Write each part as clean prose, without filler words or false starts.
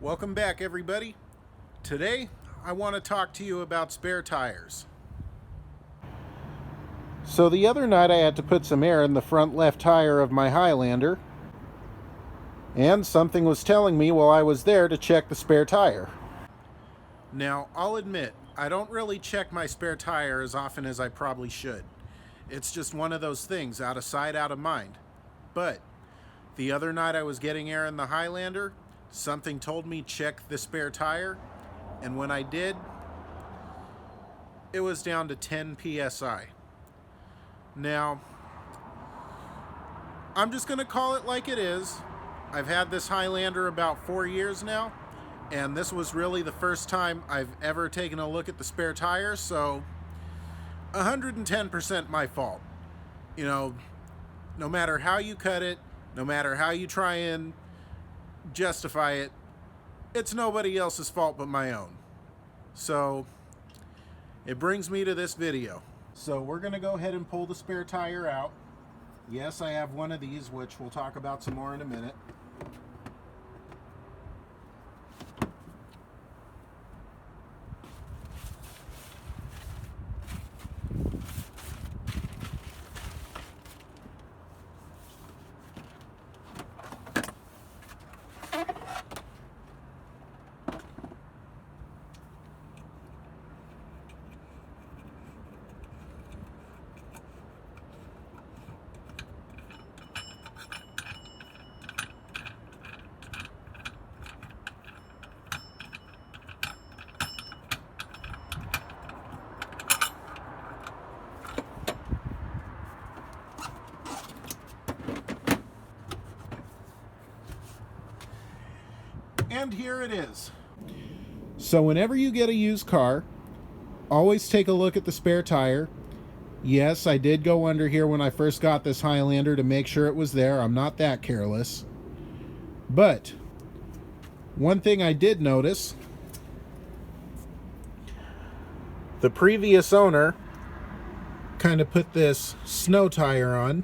Welcome back, everybody. Today, I want to talk to you about spare tires. So the other night I had to put some air in the front left tire of my Highlander, and something was telling me while I was there to check the spare tire. Now, I'll admit, I don't really check my spare tire as often as I probably should. It's just one of those things, out of sight, out of mind. But the other night I was getting air in the Highlander, something told me check the spare tire, and when I did, it was down to 10 psi. Now, I'm just going to call it like it is. I've had this Highlander about 4 years now, and this was really the first time I've ever taken a look at the spare tire, so 110% my fault. You know, no matter how you cut it, no matter how you try and justify it, it's nobody else's fault but my own. So it brings me to this video. So we're going to go ahead and pull the spare tire out. Yes, I have one of these, which we'll talk about some more in a minute. And here it is. So whenever you get a used car, always take a look at the spare tire. Yes, I did go under here when I first got this Highlander to make sure it was there. I'm not that careless. But one thing I did notice, the previous owner kind of put this snow tire on.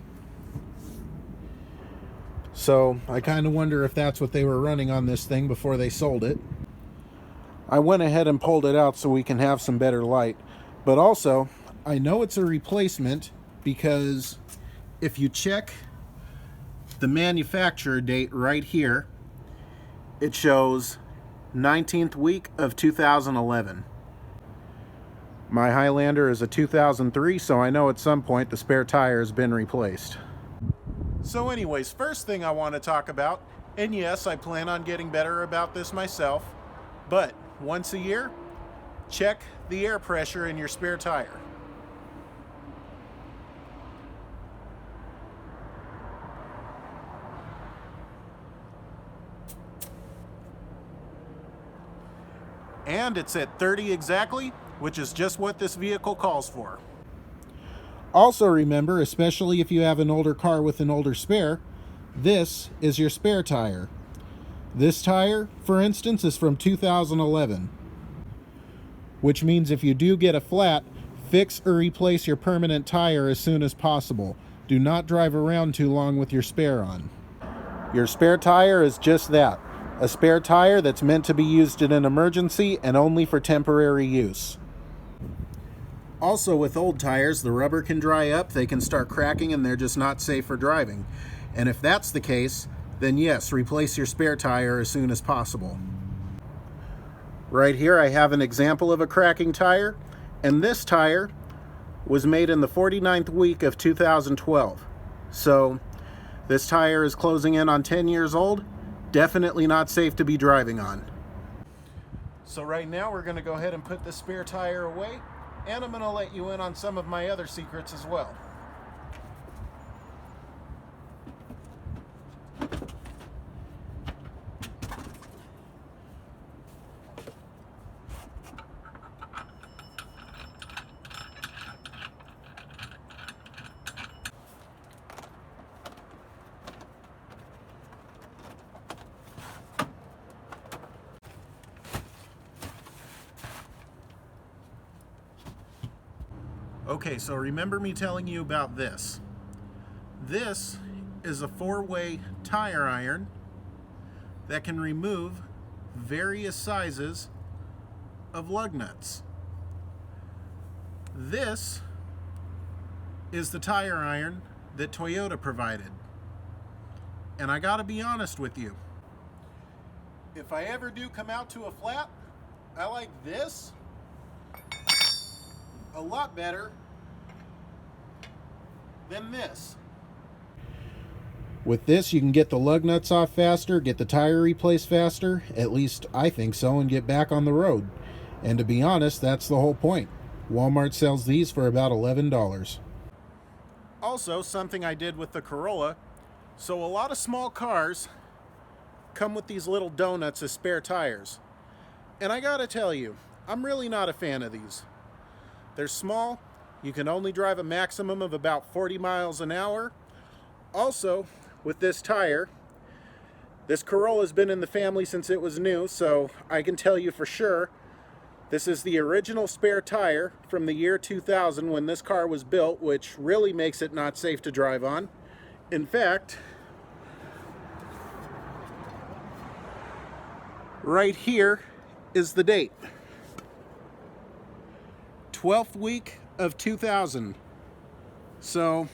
So I kind of wonder if that's what they were running on this thing before they sold it. I went ahead and pulled it out so we can have some better light. But also, I know it's a replacement because if you check the manufacturer date right here, it shows 19th week of 2011. My Highlander is a 2003, so I know at some point the spare tire has been replaced. So anyways, first thing I want to talk about, and yes, I plan on getting better about this myself, but once a year, check the air pressure in your spare tire. And it's at 30 exactly, which is just what this vehicle calls for. Also remember, especially if you have an older car with an older spare, this is your spare tire. This tire, for instance, is from 2011. Which means if you do get a flat, fix or replace your permanent tire as soon as possible. Do not drive around too long with your spare on. Your spare tire is just that, a spare tire that's meant to be used in an emergency and only for temporary use. Also, with old tires, the rubber can dry up, they can start cracking, and they're just not safe for driving. And if that's the case, then yes, replace your spare tire as soon as possible. Right here I have an example of a cracking tire, and this tire was made in the 49th week of 2012. So this tire is closing in on 10 years old, definitely not safe to be driving on. So right now we're going to go ahead and put the spare tire away, and I'm going to let you in on some of my other secrets as well. Okay, so remember me telling you about this. This is a 4-way tire iron that can remove various sizes of lug nuts. This is the tire iron that Toyota provided. And I gotta be honest with you, if I ever do come out to a flat, I like this a lot better than this. With this, you can get the lug nuts off faster, get the tire replaced faster, at least I think so, and get back on the road. And to be honest, that's the whole point. Walmart sells these for about $11. Also, something I did with the Corolla, so a lot of small cars come with these little donuts as spare tires. And I gotta tell you, I'm really not a fan of these. They're small, you can only drive a maximum of about 40 miles an hour. Also, with this tire, this Corolla's been in the family since it was new, so I can tell you for sure, this is the original spare tire from the year 2000 when this car was built, which really makes it not safe to drive on. In fact, right here is the date. 12th week of 2000. So,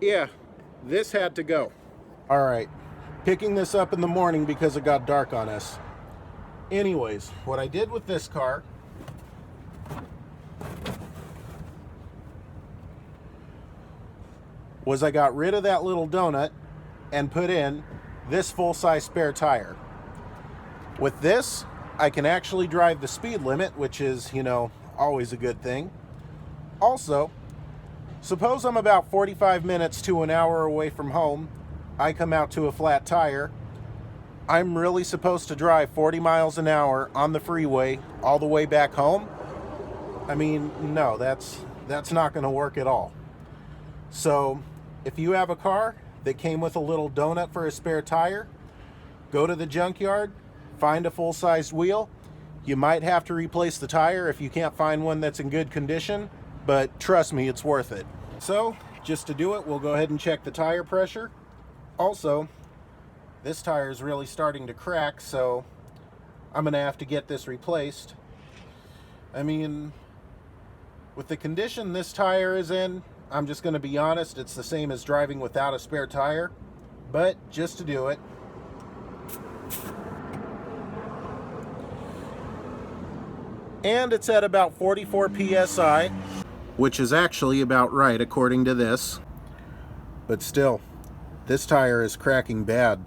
yeah, this had to go. All right, picking this up in the morning because it got dark on us. Anyways, what I did with this car was I got rid of that little donut and put in this full-size spare tire. With this, I can actually drive the speed limit, which is, you know, always a good thing. Also, suppose I'm about 45 minutes to an hour away from home, I come out to a flat tire, I'm really supposed to drive 40 miles an hour on the freeway all the way back home? I mean, no, that's not going to work at all. So, if you have a car that came with a little donut for a spare tire, go to the junkyard, find a full-sized wheel. You might have to replace the tire if you can't find one that's in good condition, but trust me, it's worth it. So, just to do it, we'll go ahead and check the tire pressure. Also, this tire is really starting to crack, so I'm going to have to get this replaced. I mean, with the condition this tire is in, I'm just going to be honest, it's the same as driving without a spare tire. But just to do it, and it's at about 44 psi, which is actually about right according to this. But still, this tire is cracking bad.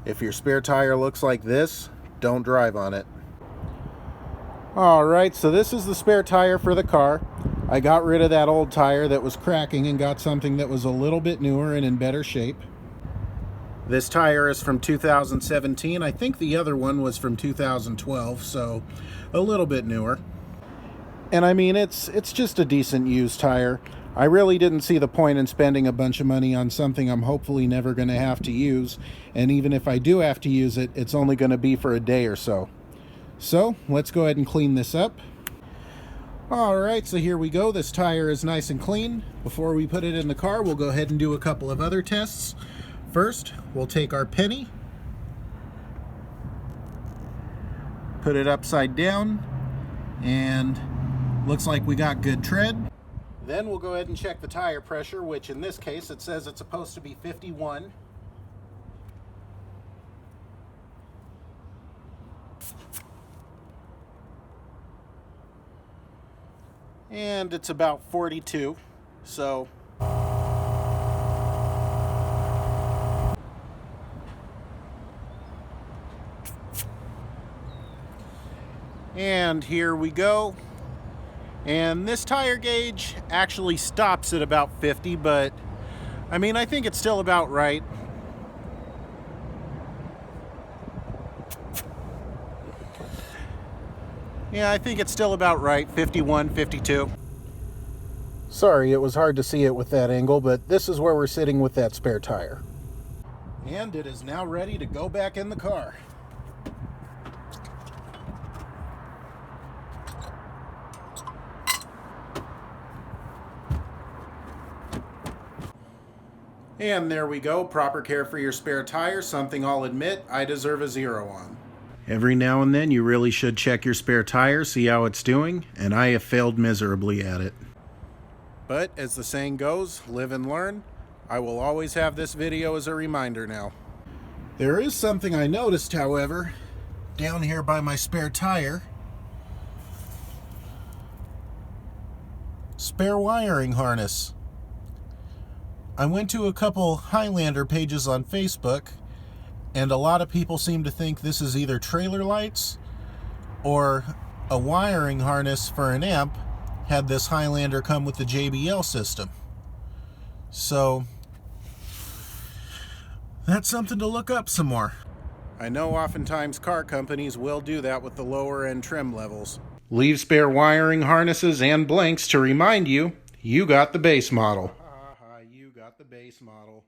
If your spare tire looks like this, don't drive on it. Alright, so this is the spare tire for the car. I got rid of that old tire that was cracking and got something that was a little bit newer and in better shape. This tire is from 2017. I think the other one was from 2012, so a little bit newer. And I mean, it's just a decent used tire. I really didn't see the point in spending a bunch of money on something I'm hopefully never going to have to use. And even if I do have to use it, it's only going to be for a day or so. So, let's go ahead and clean this up. Alright, so here we go. This tire is nice and clean. Before we put it in the car, we'll go ahead and do a couple of other tests. First, we'll take our penny, put it upside down, and looks like we got good tread. Then we'll go ahead and check the tire pressure, which in this case it says it's supposed to be 51. And it's about 42, so and here we go. And this tire gauge actually stops at about 50, but I mean, I think it's still about right. Yeah, I think it's still about right, 51, 52. Sorry, it was hard to see it with that angle, but this is where we're sitting with that spare tire. And it is now ready to go back in the car. And there we go, proper care for your spare tire, something I'll admit I deserve a 0 on. Every now and then you really should check your spare tire, see how it's doing, and I have failed miserably at it. But as the saying goes, live and learn. I will always have this video as a reminder now. There is something I noticed, however, down here by my spare tire. Spare wiring harness. I went to a couple Highlander pages on Facebook, and a lot of people seem to think this is either trailer lights or a wiring harness for an amp had this Highlander come with the JBL system. So that's something to look up some more. I know oftentimes car companies will do that with the lower end trim levels. Leave spare wiring harnesses and blanks to remind you, you got the base model. You got the base model.